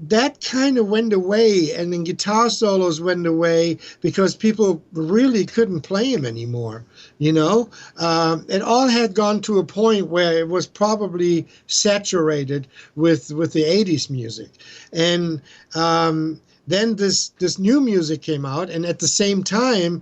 that kind of went away, and then guitar solos went away because people really couldn't play them anymore. It all had gone to a point where it was probably saturated with the 80s music. And then this new music came out, and at the same time,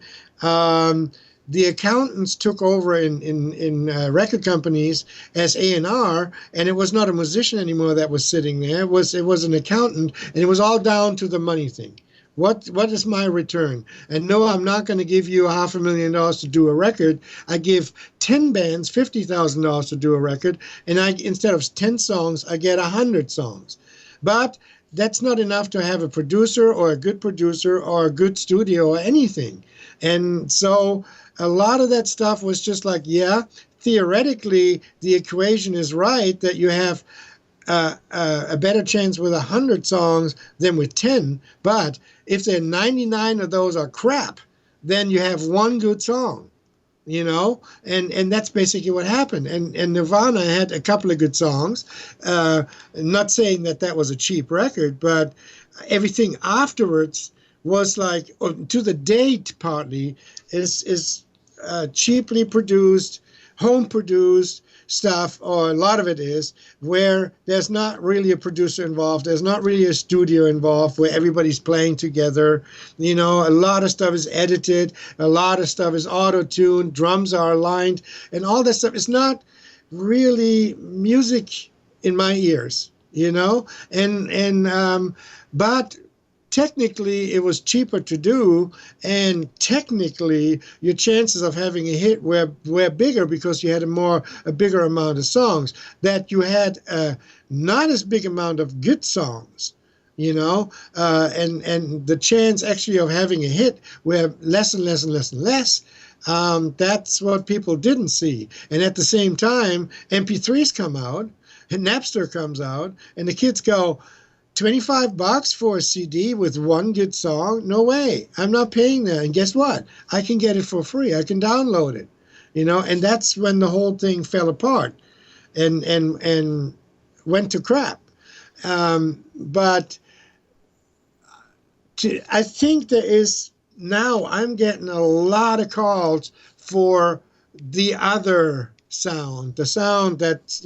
the accountants took over in record companies as A&R, and it was not a musician anymore that was sitting there. It was an accountant, and it was all down to the money thing. What is my return? And no, I'm not going to give you $500,000 to do a record. I give 10 bands $50,000 to do a record, and instead of 10 songs, I get 100 songs. But that's not enough to have a producer or a good producer or a good studio or anything. And so a lot of that stuff was just like, theoretically, the equation is right that you have a better chance with 100 songs than with 10. But if there are 99 of those are crap, then you have one good song. And that's basically what happened. And Nirvana had a couple of good songs. Not saying that was a cheap record, but everything afterwards was like, to the date partly, is cheaply produced, home produced stuff, or a lot of it is, where there's not really a producer involved, there's not really a studio involved where everybody's playing together. A lot of stuff is edited, a lot of stuff is auto-tuned, drums are aligned, and all that stuff is not really music in my ears, but technically it was cheaper to do, and technically your chances of having a hit were bigger because you had a bigger amount of songs, that you had not as big amount of good songs, and the chance actually of having a hit were less and less and less and less. That's what people didn't see. And at the same time, MP3s come out and Napster comes out, and the kids go, $25 for a CD with one good song? No way. I'm not paying that. And guess what? I can get it for free. I can download it. And that's when the whole thing fell apart and went to crap. But I think there is now, I'm getting a lot of calls for the other sound, the sound that's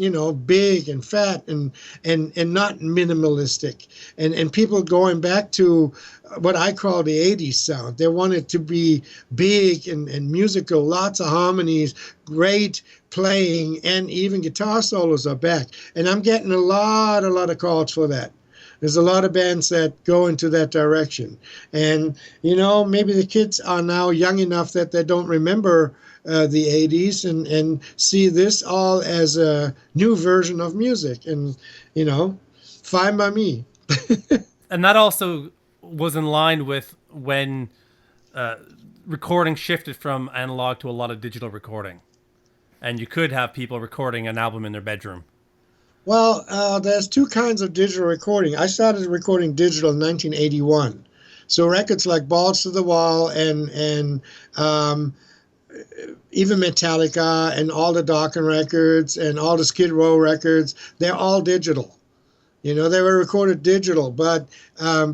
big and fat and not minimalistic, and people going back to what I call the 80s sound. They want it to be big and musical, lots of harmonies, great playing, and even guitar solos are back. And I'm getting a lot of calls for that. There's a lot of bands that go into that direction. And, maybe the kids are now young enough that they don't remember the 80s and see this all as a new version of music. And, fine by me. And that also was in line with when recording shifted from analog to a lot of digital recording. And you could have people recording an album in their bedroom. Well, there's two kinds of digital recording. I started recording digital in 1981. So records like Balls to the Wall and even Metallica and all the Dokken records and all the Skid Row records, they're all digital. They were recorded digital, but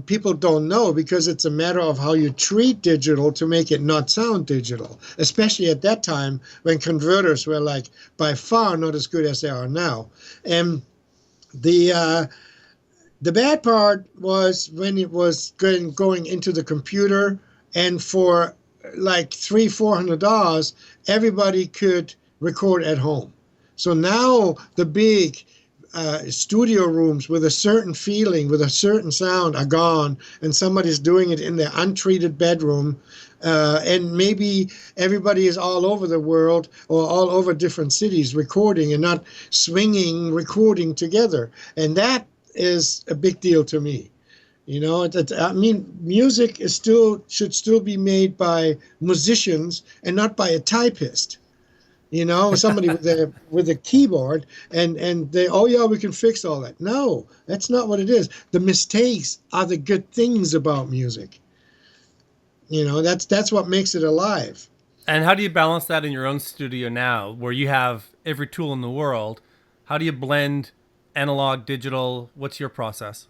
people don't know because it's a matter of how you treat digital to make it not sound digital, especially at that time when converters were by far not as good as they are now. And the bad part was when it was going into the computer, and for $300-400, everybody could record at home. So now the big studio rooms with a certain feeling, with a certain sound are gone, and somebody's doing it in their untreated bedroom. And maybe everybody is all over the world or all over different cities recording and not swinging, recording together. And that is a big deal to me. Music should still be made by musicians and not by a typist. Somebody with a keyboard and they, oh yeah, we can fix all that. No, that's not what it is. The mistakes are the good things about music. That's what makes it alive. And how do you balance that in your own studio now, where you have every tool in the world? How do you blend analog, digital? What's your process?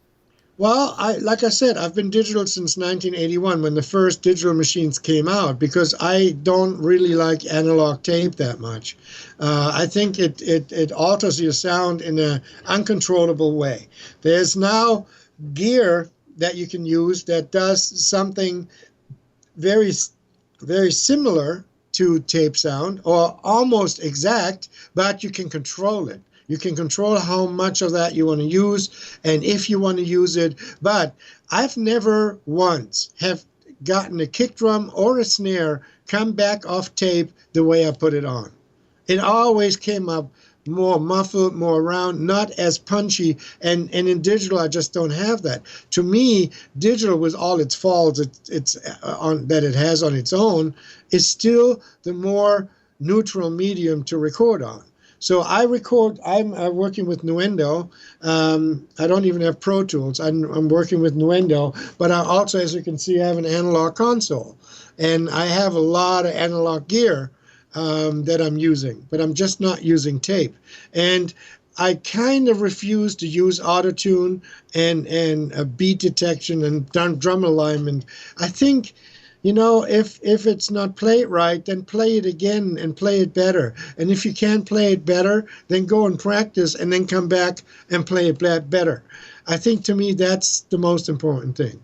Well, like I said, I've been digital since 1981 when the first digital machines came out, because I don't really like analog tape that much. I think it alters your sound in an uncontrollable way. There's now gear that you can use that does something very, very similar to tape sound, or almost exact, but you can control it. You can control how much of that you want to use and if you want to use it. But I've never once have gotten a kick drum or a snare come back off tape the way I put it on. It always came up more muffled, more round, not as punchy. And in digital, I just don't have that. To me, digital, with all its faults that it has on its own, is still the more neutral medium to record on. So I'm working with Nuendo. I don't even have Pro Tools. I'm working with Nuendo, but I also, as you can see, I have an analog console. And I have a lot of analog gear that I'm using, but I'm just not using tape. And I kind of refuse to use autotune and beat detection and drum alignment. I think, if it's not played right, then play it again and play it better. And if you can't play it better, then go and practice and then come back and play it better. I think, to me, that's the most important thing.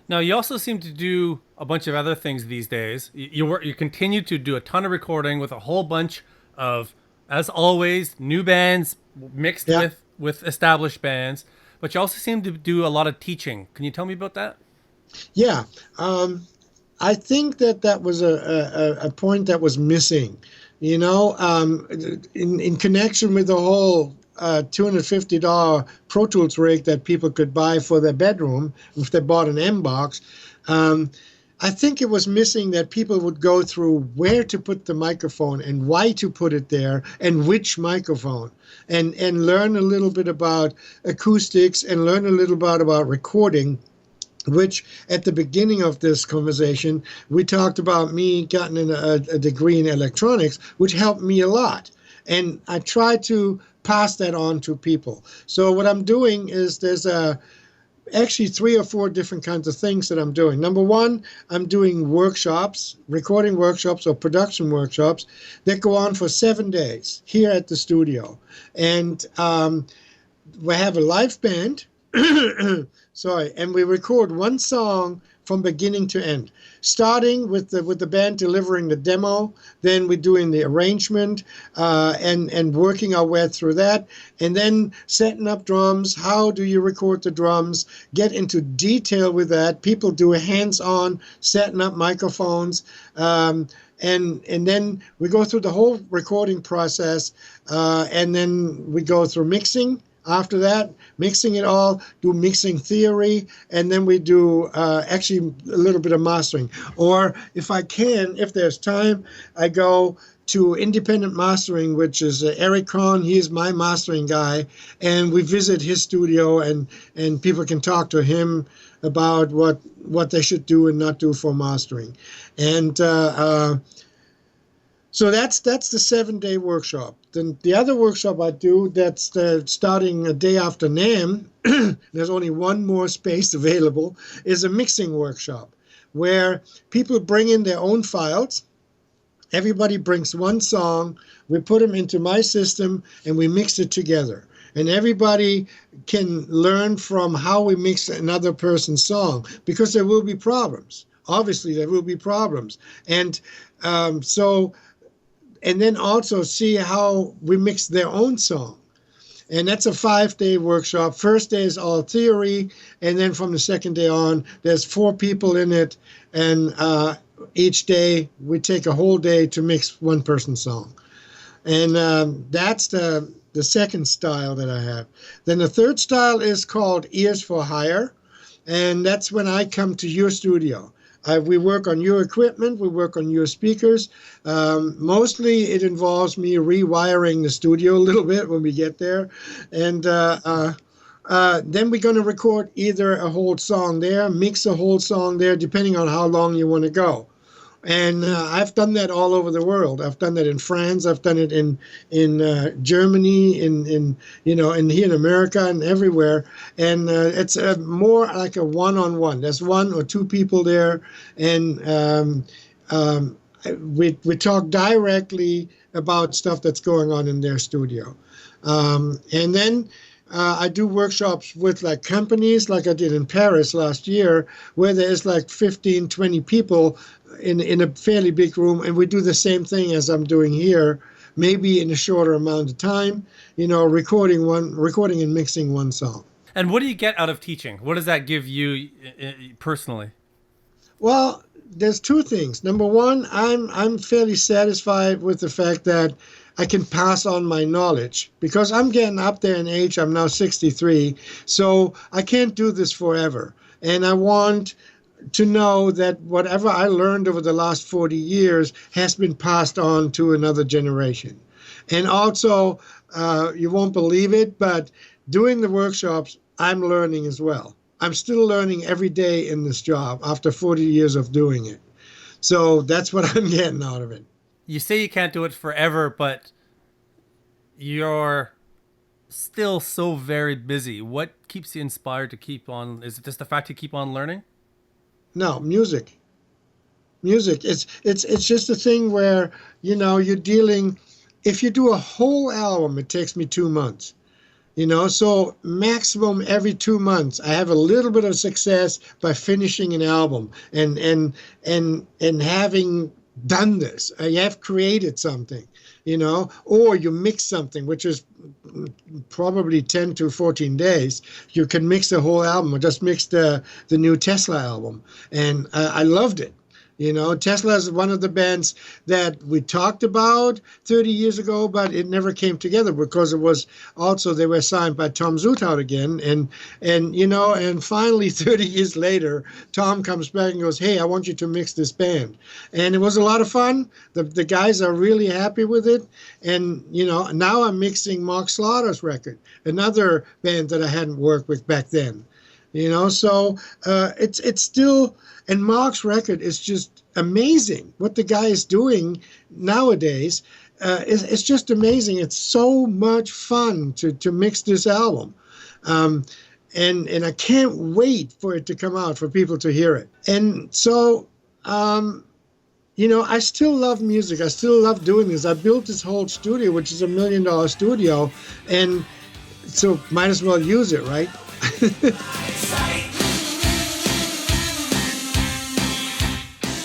Now, you also seem to do a bunch of other things these days. You continue to do a ton of recording with a whole bunch of, as always, new bands mixed with established bands. But you also seem to do a lot of teaching. Can you tell me about that? Yeah. I think that was a point that was missing, in connection with the whole $250 Pro Tools rig that people could buy for their bedroom if they bought an M box. I think it was missing that people would go through where to put the microphone and why to put it there and which microphone, and learn a little bit about acoustics and learn a little bit about recording, which at the beginning of this conversation, we talked about me getting a degree in electronics, which helped me a lot. And I try to pass that on to people. So what I'm doing is there's actually 3 or 4 different kinds of things that I'm doing. Number one, I'm doing workshops, recording workshops or production workshops that go on for 7 days here at the studio. And we have a live band. Sorry, and we record one song from beginning to end, starting with the band delivering the demo. Then we're doing the arrangement and working our way through that, and then setting up drums. How do you record the drums? Get into detail with that. People do a hands-on setting up microphones, and then we go through the whole recording process, and then we go through mixing. After that, mixing it all, do mixing theory, and then we do actually a little bit of mastering. Or if I can, if there's time, I go to independent mastering, which is Eric Kron. He's my mastering guy, and we visit his studio, and people can talk to him about what they should do and not do for mastering. And so that's the 7-day workshop. Then the other workshop I do, that's starting a day after NAMM, there's only one more space available, is a mixing workshop where people bring in their own files. Everybody brings one song, we put them into my system, and we mix it together. And everybody can learn from how we mix another person's song, because there will be problems. Obviously, there will be problems. And and then also see how we mix their own song. And that's a 5-day workshop. First day is all theory, and then from the second day on, there's 4 people in it, and each day we take a whole day to mix one person's song. And that's the second style that I have. Then the third style is called Ears for Hire, and that's when I come to your studio. We work on your equipment, we work on your speakers. Mostly it involves me rewiring the studio a little bit when we get there. And then we're going to record either a whole song there, mix a whole song there, depending on how long you want to go. And I've done that all over the world. I've done that in France. I've done it in Germany, in here in America and everywhere. And it's more like a one-on-one. There's 1 or 2 people there, and we talk directly about stuff that's going on in their studio. And then I do workshops with like companies, like I did in Paris last year, where there's like 15, 20 people in a fairly big room, and we do the same thing as I'm doing here, maybe in a shorter amount of time, recording and mixing one song. And what do you get out of teaching? What does that give you personally? Well, there's 2 things. Number one, I'm fairly satisfied with the fact that I can pass on my knowledge, because I'm getting up there in age. I'm now 63, so I can't do this forever. And I want to know that whatever I learned over the last 40 years has been passed on to another generation. And also, you won't believe it, but doing the workshops, I'm learning as well. I'm still learning every day in this job after 40 years of doing it. So that's what I'm getting out of it. You say you can't do it forever, but you're still so very busy. What keeps you inspired to keep on? Is it just the fact you keep on learning? No, music. It's just a thing where, you're dealing. If you do a whole album, it takes me 2 months. So maximum every 2 months, I have a little bit of success by finishing an album and having done this. You have created something, or you mix something, which is probably 10 to 14 days. You can mix the whole album. I just mixed the new Tesla album, and I loved it. Tesla is one of the bands that we talked about 30 years ago, but it never came together because it was also, they were signed by Tom Zutaut again. And finally 30 years later, Tom comes back and goes, hey, I want you to mix this band. And it was a lot of fun. The guys are really happy with it. And, now I'm mixing Mark Slaughter's record, another band that I hadn't worked with back then. So it's still, and Mark's record is just amazing. What the guy is doing nowadays it's just amazing. It's so much fun to mix this album, and I can't wait for it to come out for people to hear it. And so I still love music. I still love doing this. I built this whole studio, which is $1 million studio, and so might as well use it, right?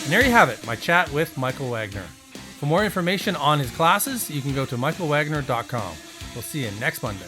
And there you have it, my chat with Michael Wagener. For more information on his classes, you can go to michaelwagener.com. We'll see you next Monday.